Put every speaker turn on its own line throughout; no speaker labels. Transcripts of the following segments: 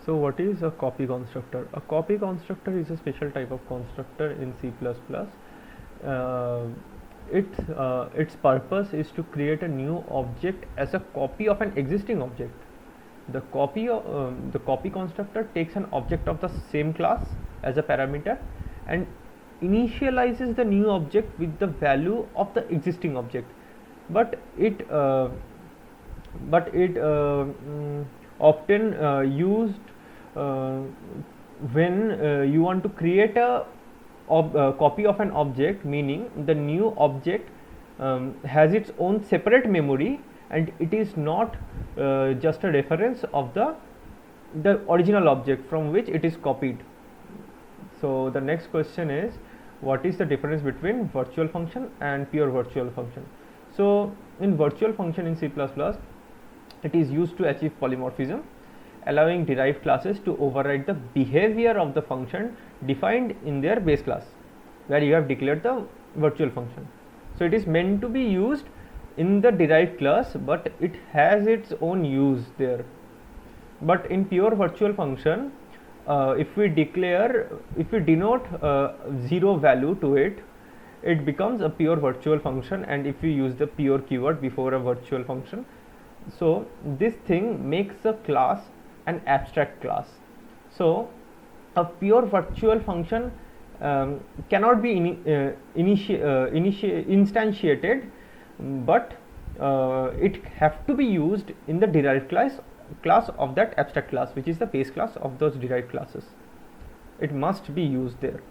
So what is a copy constructor? A copy constructor is a special type of constructor in C++. Its purpose is to create a new object as a copy of an existing object. The copy constructor takes an object of the same class as a parameter and initializes the new object with the value of the existing object, but it often used when you want to create a copy of an object, meaning the new object has its own separate memory and it is not just a reference of the original object from which it is copied. So the next question is, what is the difference between virtual function and pure virtual function? So in virtual function in C++, it is used to achieve polymorphism, allowing derived classes to override the behavior of the function defined in their base class, where you have declared the virtual function. So it is meant to be used in the derived class, but it has its own use there. But in pure virtual function, if we denote 0 value to it, it becomes a pure virtual function, and if we use the pure keyword before a virtual function, so this thing makes a class an abstract class. So a pure virtual function cannot be instantiated, but it have to be used in the derived class of that abstract class, which is the base class of those derived classes. It must be used there.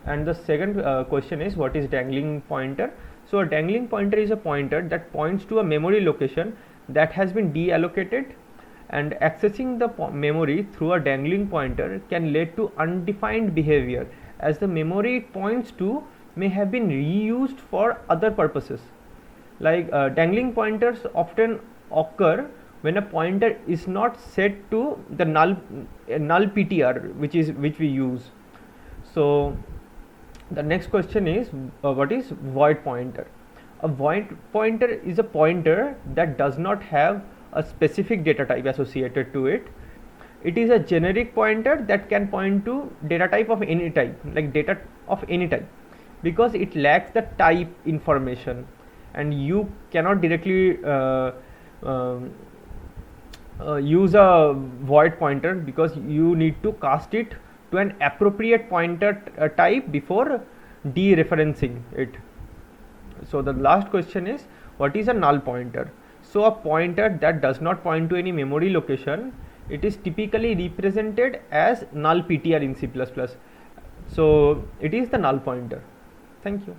And the second question is, what is dangling pointer? So a dangling pointer is a pointer that points to a memory location that has been deallocated, and accessing the memory through a dangling pointer can lead to undefined behavior, as the memory it points to may have been reused for other purposes. Like dangling pointers often occur when a pointer is not set to the null PTR, which we use. So the next question is, what is void pointer? A void pointer is a pointer that does not have a specific data type associated to it. It is a generic pointer that can point to data type of any type, like data of any type, because it lacks the type information, and you cannot directly use a void pointer, because you need to cast it to an appropriate pointer type before dereferencing it. So the last question is, what is a null pointer? So a pointer that does not point to any memory location, it is typically represented as null PTR in C++. So it is the null pointer. Thank you.